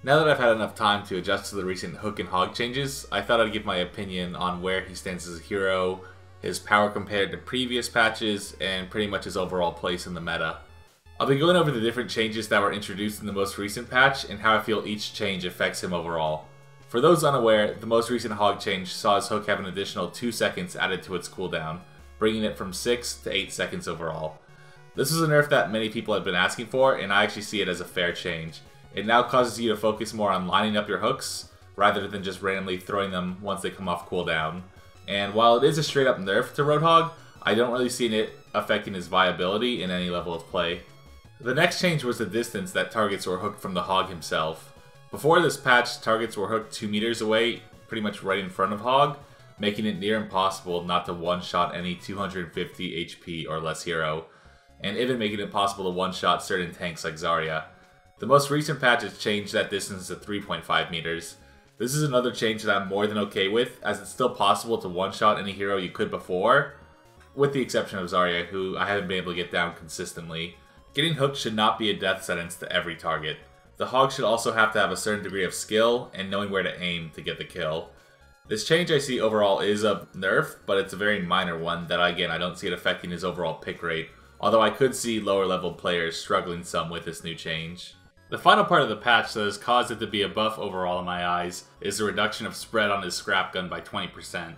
Now that I've had enough time to adjust to the recent hook and hog changes, I thought I'd give my opinion on where he stands as a hero, his power compared to previous patches, and pretty much his overall place in the meta. I'll be going over the different changes that were introduced in the most recent patch and how I feel each change affects him overall. For those unaware, the most recent hog change saw his hook have an additional 2 seconds added to its cooldown, bringing it from 6 to 8 seconds overall. This is a nerf that many people have been asking for, and I actually see it as a fair change. It now causes you to focus more on lining up your hooks, rather than just randomly throwing them once they come off cooldown. And while it is a straight up nerf to Roadhog, I don't really see it affecting his viability in any level of play. The next change was the distance that targets were hooked from the Hog himself. Before this patch, targets were hooked 2 meters away, pretty much right in front of Hog, making it near impossible not to one-shot any 250 HP or less hero, and even making it possible to one-shot certain tanks like Zarya. The most recent patch has changed that distance to 3.5 meters. This is another change that I'm more than okay with, as it's still possible to one-shot any hero you could before, with the exception of Zarya, who I haven't been able to get down consistently. Getting hooked should not be a death sentence to every target. The Hog should also have to have a certain degree of skill and knowing where to aim to get the kill. This change I see overall is a nerf, but it's a very minor one that I don't see it affecting his overall pick rate, although I could see lower level players struggling some with this new change. The final part of the patch that has caused it to be a buff overall in my eyes is the reduction of spread on his scrap gun by 20%.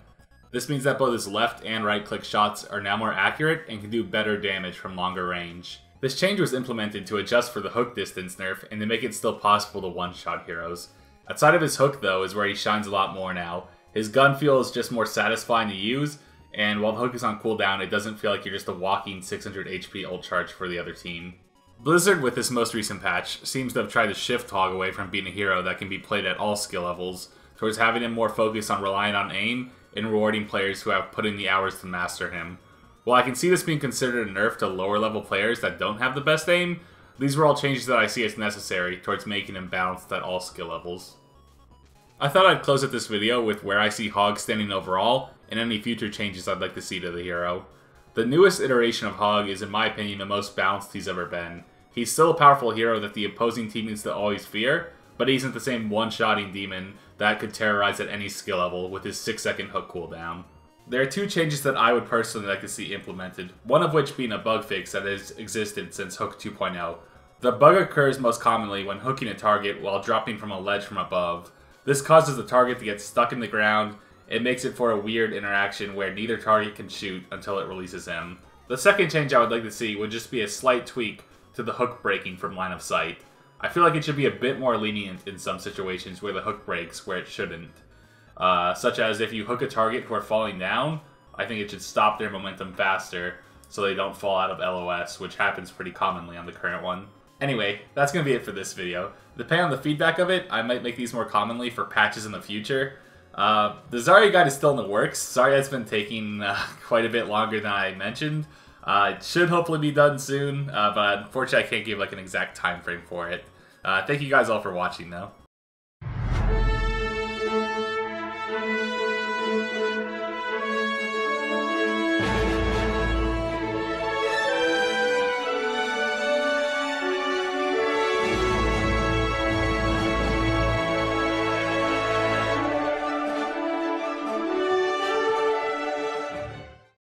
This means that both his left and right click shots are now more accurate and can do better damage from longer range. This change was implemented to adjust for the hook distance nerf and to make it still possible to one-shot heroes. Outside of his hook though is where he shines a lot more now. His gun feels just more satisfying to use, and while the hook is on cooldown, it doesn't feel like you're just a walking 600 HP ult charge for the other team. Blizzard, with this most recent patch, seems to have tried to shift Hog away from being a hero that can be played at all skill levels, towards having him more focused on relying on aim and rewarding players who have put in the hours to master him. While I can see this being considered a nerf to lower level players that don't have the best aim, these were all changes that I see as necessary towards making him balanced at all skill levels. I thought I'd close out this video with where I see Hog standing overall and any future changes I'd like to see to the hero. The newest iteration of Hog is in my opinion the most balanced he's ever been. He's still a powerful hero that the opposing team needs to always fear, but he isn't the same one-shotting demon that could terrorize at any skill level with his 6-second hook cooldown. There are 2 changes that I would personally like to see implemented, one of which being a bug fix that has existed since Hook 2.0. The bug occurs most commonly when hooking a target while dropping from a ledge from above. This causes the target to get stuck in the ground. It makes it for a weird interaction where neither target can shoot until it releases him. The second change I would like to see would just be a slight tweak to the hook breaking from line of sight. I feel like it should be a bit more lenient in some situations where the hook breaks where it shouldn't. Such as if you hook a target who are falling down, I think it should stop their momentum faster so they don't fall out of LOS, which happens pretty commonly on the current one. Anyway, that's going to be it for this video. Depending on the feedback of it, I might make these more commonly for patches in the future. The Zarya guide is still in the works. Zarya has been taking quite a bit longer than I mentioned. It should hopefully be done soon, but unfortunately I can't give like an exact time frame for it. Thank you guys all for watching though.